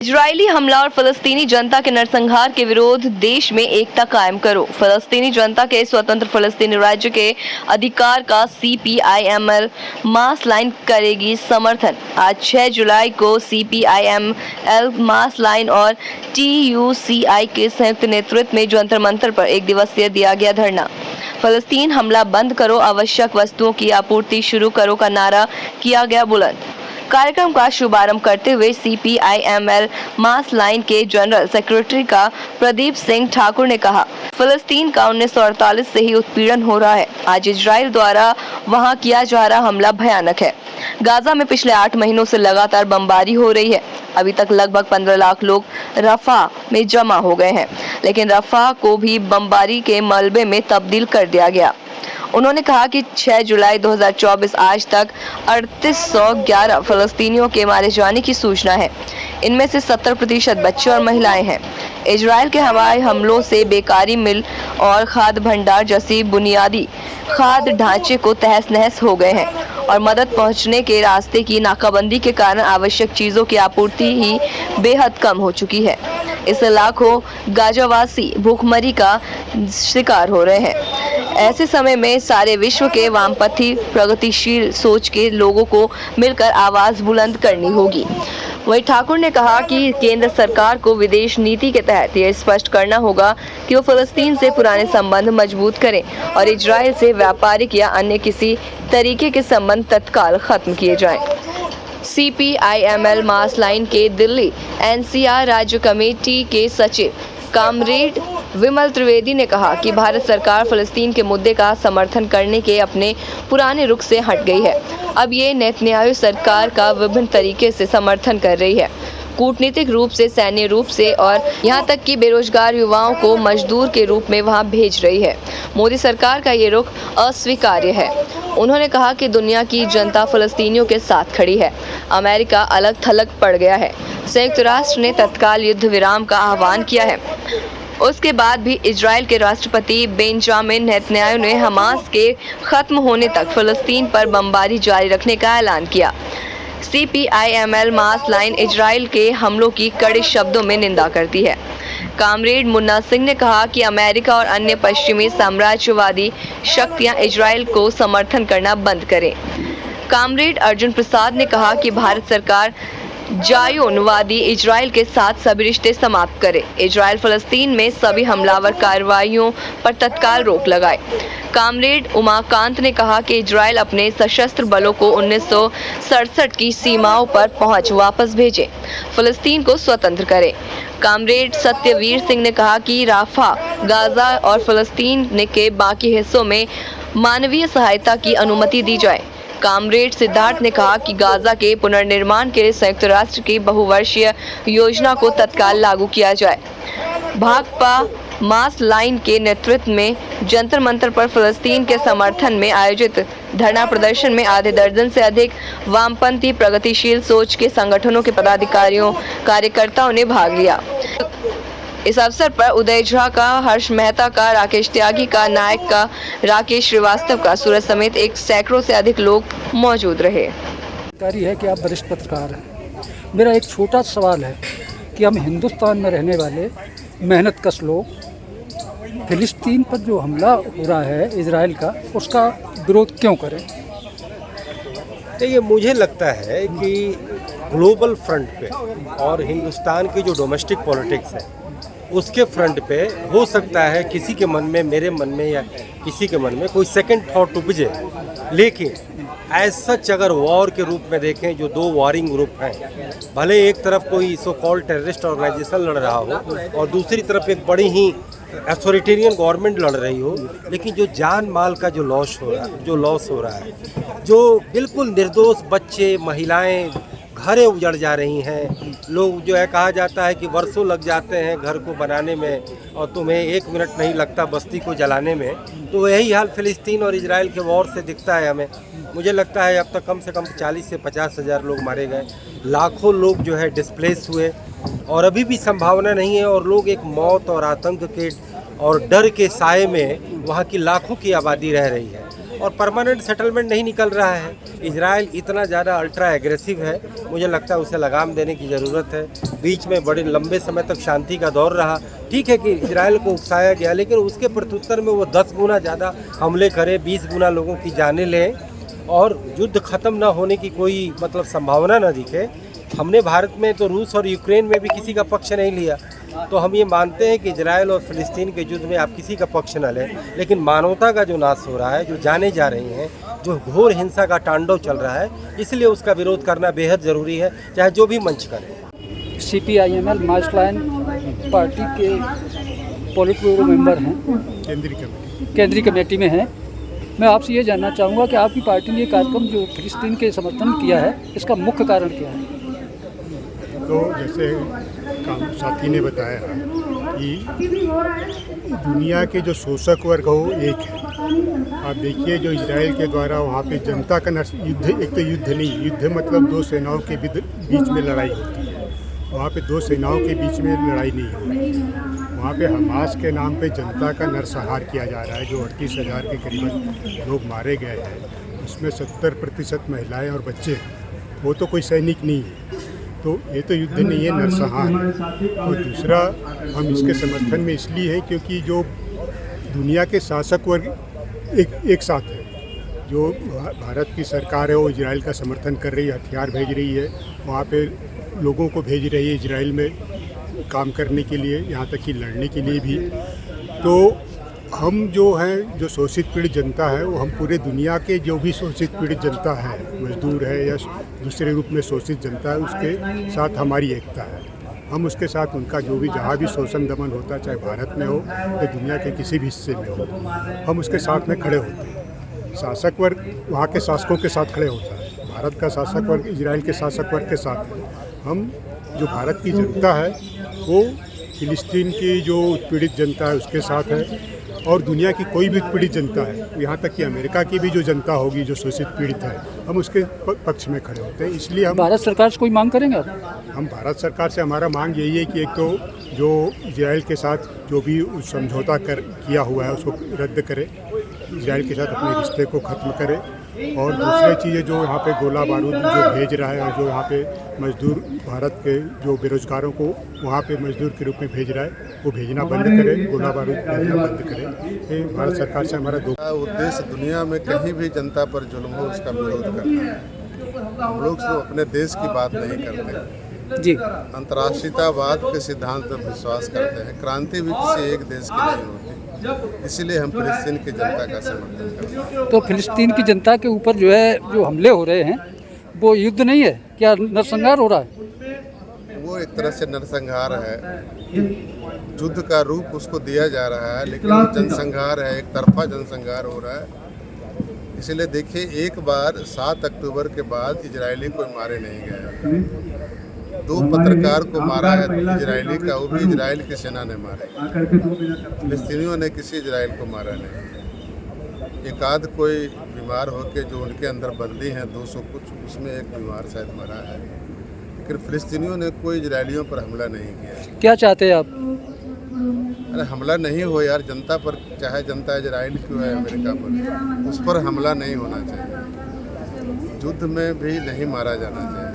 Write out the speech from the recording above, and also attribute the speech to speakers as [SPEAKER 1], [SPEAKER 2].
[SPEAKER 1] Israeli हमला और फलस्तीनी जनता के नरसंहार के विरोध देश में एकता कायम करो। फलस्तीनी जनता के स्वतंत्र फलस्तीनी राज्य के अधिकार का CPIML मास लाइन करेगी समर्थन। आज 6 जुलाई को CPIML मास लाइन और TUCI के संयुक्त नेतृत्व में जंतर मंतर पर एक दिवसीय दिया गया धरना। फलस्तीन हमला बंद करो, आवश्यक वस्तुओं की आपूर्ति शुरू करो का नारा किया गया बुलंद। कार्यक्रम का शुभारंभ करते हुए CPIML मास लाइन के जनरल सेक्रेटरी का प्रदीप सिंह ठाकुर ने कहा, फलस्तीन का 1948 से ही उत्पीड़न हो रहा है। आज इजराइल द्वारा वहां किया जा रहा हमला भयानक है। गाजा में पिछले 8 महीनों से लगातार बमबारी हो रही है। अभी तक लगभग 15 लाख लोग रफा में जमा हो गए हैं, लेकिन रफा को भी बमबारी के मलबे में तब्दील कर दिया गया। उन्होंने कहा कि 6 जुलाई 2024 आज तक 3811 फलस्तीनियों के मारे जाने की सूचना है। इनमें से 70% बच्चे और महिलाएं हैं। इजराइल के हवाई हमलों से बेकारी मिल और खाद्य भंडार जैसी बुनियादी खाद्य ढांचे को तहस नहस हो गए हैं और मदद पहुंचने के रास्ते की नाकाबंदी के कारण आवश्यक चीजों की आपूर्ति ही बेहद कम हो चुकी है। इससे लाखों गाजावासी भूखमरी का शिकार हो रहे हैं। ऐसे समय में सारे विश्व के वामपंथी प्रगतिशील सोच के लोगों को मिलकर आवाज बुलंद करनी होगी। वहीं ठाकुर ने कहा कि केंद्र सरकार को विदेश नीति के तहत यह स्पष्ट करना होगा कि वो फलस्तीन से पुराने संबंध मजबूत करें और इजराइल से व्यापारिक या अन्य किसी तरीके के संबंध तत्काल खत्म किए जाएं। CPIML मास लाइन के दिल्ली NCR राज्य कमेटी के सचिव कामरेड विमल त्रिवेदी ने कहा कि भारत सरकार फलस्तीन के मुद्दे का समर्थन करने के अपने पुराने रुख से हट गई है। अब ये नेतन्याहू सरकार का विभिन्न तरीके से समर्थन कर रही है, कूटनीतिक रूप से, सैन्य रूप से और यहाँ तक कि बेरोजगार युवाओं को मजदूर के रूप में वहाँ भेज रही है। मोदी सरकार का ये रुख अस्वीकार्य है। उन्होंने कहा कि दुनिया की जनता फलस्तीनियों के साथ खड़ी है। अमेरिका अलग थलग पड़ गया है। संयुक्त राष्ट्र ने तत्काल युद्ध विराम का आह्वान किया है। उसके बाद भी इजराइल के राष्ट्रपति बेंजामिन नेतन्याहू ने हमास के खत्म होने तक फलस्तीन पर बमबारी जारी रखने का ऐलान किया। CPIML मास लाइन इजराइल के हमलों की कड़े शब्दों में निंदा करती है। कामरेड मुन्ना सिंह ने कहा कि अमेरिका और अन्य पश्चिमी साम्राज्यवादी शक्तियां इजराइल को समर्थन करना बंद करें। कामरेड अर्जुन प्रसाद ने कहा कि भारत सरकार जायोनवादी इजराइल के साथ सभी रिश्ते समाप्त करे। इजराइल फलस्तीन में सभी हमलावर कार्रवाइयों पर तत्काल रोक लगाए। कामरेड उमाकांत ने कहा कि इजराइल अपने सशस्त्र बलों को 1967 की सीमाओं पर पहुंच वापस भेजे, फलस्तीन को स्वतंत्र करे। कामरेड सत्यवीर सिंह ने कहा कि राफा, गाजा और फलस्तीन के बाकी हिस्सों में मानवीय सहायता की अनुमति दी जाए। कामरेड सिद्धार्थ ने कहा कि गाजा के पुनर्निर्माण के लिए संयुक्त राष्ट्र की बहुवर्षीय योजना को तत्काल लागू किया जाए। भाकपा मास लाइन के नेतृत्व में जंतर मंतर पर फलस्तीन के समर्थन में आयोजित धरना प्रदर्शन में आधे दर्जन से अधिक वामपंथी प्रगतिशील सोच के संगठनों के पदाधिकारियों कार्यकर्ताओं ने भाग लिया। इस अवसर पर उदय झा का, हर्ष मेहता का, राकेश त्यागी का, नायक का, राकेश श्रीवास्तव का, सूरज समेत एक सैकड़ों से अधिक लोग मौजूद रहे।
[SPEAKER 2] है कि आप वरिष्ठ पत्रकार हैं। मेरा एक छोटा सवाल है कि हम हिंदुस्तान में रहने वाले मेहनतकश लोग फिलिस्तीन पर जो हमला हो रहा है इजराइल का, उसका विरोध क्यों करें?
[SPEAKER 3] देखिए, मुझे लगता है कि ग्लोबल फ्रंट पे और हिंदुस्तान की जो डोमेस्टिक पॉलिटिक्स है उसके फ्रंट पे हो सकता है किसी के मन में, मेरे मन में या किसी के मन में कोई सेकंड थॉट उपजे, लेकिन एज सच अगर वॉर के रूप में देखें, जो दो वॉरिंग ग्रुप हैं, भले एक तरफ कोई सो कॉल्ड टेररिस्ट ऑर्गेनाइजेशन लड़ रहा हो और दूसरी तरफ एक बड़ी ही अथॉरिटेरियन गवर्नमेंट लड़ रही हो, लेकिन जो जान माल का जो लॉस हो रहा है, जो बिल्कुल निर्दोष बच्चे, महिलाएं, घरें उजड़ जा रही हैं। लोग जो है, कहा जाता है कि वर्षों लग जाते हैं घर को बनाने में और तुम्हें 1 मिनट नहीं लगता बस्ती को जलाने में। तो यही हाल फिलिस्तीन और इजराइल के वॉर से दिखता है हमें। मुझे लगता है अब तक कम से कम 40 से 50 हज़ार लोग मारे गए, लाखों लोग जो है डिस्प्लेस हुए और अभी भी संभावना नहीं है और लोग एक मौत और आतंक के और डर के साए में वहाँ की लाखों की आबादी रह रही है। और परमानेंट सेटलमेंट नहीं निकल रहा है। इजराइल इतना ज़्यादा अल्ट्रा एग्रेसिव है, मुझे लगता है उसे लगाम देने की ज़रूरत है। बीच में बड़े लंबे समय तक शांति का दौर रहा, ठीक है कि इजराइल को उकसाया गया, लेकिन उसके प्रत्युत्तर में वो 10 गुना ज़्यादा हमले करे, 20 गुना लोगों की जानें लें और युद्ध ख़त्म ना होने की कोई मतलब संभावना ना दिखे। हमने भारत में तो रूस और यूक्रेन में भी किसी का पक्ष नहीं लिया, तो हम ये मानते हैं कि इजराइल और फ़िलिस्तीन के युद्ध में आप किसी का पक्ष न लें, लेकिन मानवता का जो नाश हो रहा है, जो जाने जा रही हैं, जो घोर हिंसा का तांडव चल रहा है, इसलिए उसका विरोध करना बेहद ज़रूरी है, चाहे जो भी मंच करे।
[SPEAKER 2] CPIML मार्क्सलाइन पार्टी के पॉलिट ब्यूरो मेंबर हैं, केंद्रीय कमेटी में हैं। मैं आपसे ये जानना चाहूँगा कि आपकी पार्टी ने ये कार्यक्रम जो फिलिस्तीन के समर्थन किया है, इसका मुख्य कारण क्या है?
[SPEAKER 4] तो जैसे साथी ने बताया कि दुनिया के जो शोषक वर्ग हो एक है। आप देखिए जो इजराइल के द्वारा वहाँ पे जनता का युद्ध, एक तो युद्ध नहीं, युद्ध मतलब दो सेनाओं के बीच में लड़ाई होती है, वहाँ पे दो सेनाओं के बीच में लड़ाई नहीं होती। वहाँ पे हमास के नाम पे जनता का नरसंहार किया जा रहा है, जो 38,000 के करीबन लोग मारे गए हैं, उसमें 70% महिलाएं और बच्चे हैं। वो तो कोई सैनिक नहीं है, तो ये तो युद्ध नहीं है, नरसंहार है। और दूसरा, हम इसके समर्थन में इसलिए हैं क्योंकि जो दुनिया के शासक वर्ग एक साथ है। जो भारत की सरकार है वो इजराइल का समर्थन कर रही है, हथियार भेज रही है, वहाँ पे लोगों को भेज रही है इजराइल में काम करने के लिए, यहाँ तक कि लड़ने के लिए भी। तो हम जो हैं, जो शोषित पीड़ित जनता है, वो हम पूरे दुनिया के जो भी शोषित पीड़ित जनता है, मजदूर है या दूसरे रूप में शोषित जनता है, उसके साथ हमारी एकता है। हम उसके साथ उनका जो भी जहाँ भी शोषण दमन होता है, चाहे भारत में हो या दुनिया के किसी भी हिस्से में हो, हम उसके साथ में खड़े होते हैं। शासक वर्ग वहाँ के शासकों के साथ खड़े होता है, भारत का शासक वर्ग इजराइल के शासक वर्ग के साथ है। हम जो भारत की जनता है वो फिलिस्तीन की जो पीड़ित जनता है उसके साथ है, और दुनिया की कोई भी पीड़ित जनता है, यहाँ तक कि अमेरिका की भी जो जनता होगी जो शोषित पीड़ित है, हम उसके पक्ष में खड़े होते हैं। इसलिए हम
[SPEAKER 2] भारत सरकार से कोई मांग करेंगे आप?
[SPEAKER 4] हम भारत सरकार से हमारा मांग यही है कि एक तो जो इजराइल के साथ जो भी समझौता किया हुआ है उसको रद्द करे, इजराइल के साथ अपने रिश्ते को ख़त्म करे, और दूसरी चीज़ें जो यहाँ पे गोला बारूद जो भेज रहा है और जो यहाँ पे मजदूर भारत के जो बेरोजगारों को वहाँ पे मजदूर के रूप में भेज रहा है वो भेजना बंद करे, गोला बारूद भेजना बंद करे। ये भारत सरकार से हमारा
[SPEAKER 5] उद्देश्य दुनिया में कहीं भी जनता पर जुल्म हो उसका विरोध करना है। हम लोग तो अपने देश की बात नहीं करते
[SPEAKER 2] जी,
[SPEAKER 5] अंतर्राष्ट्रीयतावाद के सिद्धांत पर विश्वास करते हैं। क्रांति भी किसी एक देश की नहीं होती, इसीलिए हम फिलिस्तीन की जनता का समर्थन करते हैं।
[SPEAKER 2] तो फिलिस्तीन की जनता के ऊपर जो हमले हो रहे हैं वो युद्ध नहीं है क्या, नरसंहार हो रहा है?
[SPEAKER 5] वो एक तरह से नरसंहार है, युद्ध का रूप उसको दिया जा रहा है, लेकिन वो जनसंहार है, एक तरफा जनसंहार हो रहा है। इसलिए देखिए, एक बार 7 अक्टूबर के बाद इजरायली कोई मारे नहीं गए। 2 पत्रकार को मारा है इजरायली का, वो भी इजराइल की सेना ने मारे। फिलिस्तीनियों ने किसी इजराइल को मारा नहीं। एक आध कोई बीमार होकर जो उनके अंदर बंदी हैं 200 कुछ, उसमें एक बीमार शायद मरा है, लेकिन फिलिस्तीनियों ने कोई इजरायलियों पर हमला नहीं किया।
[SPEAKER 2] क्या चाहते हैं आप?
[SPEAKER 5] अरे हमला नहीं हो यार, जनता पर, चाहे जनता इजराइल की है अमेरिका पर, उस पर हमला नहीं होना चाहिए। युद्ध में भी नहीं मारा जाना चाहिए।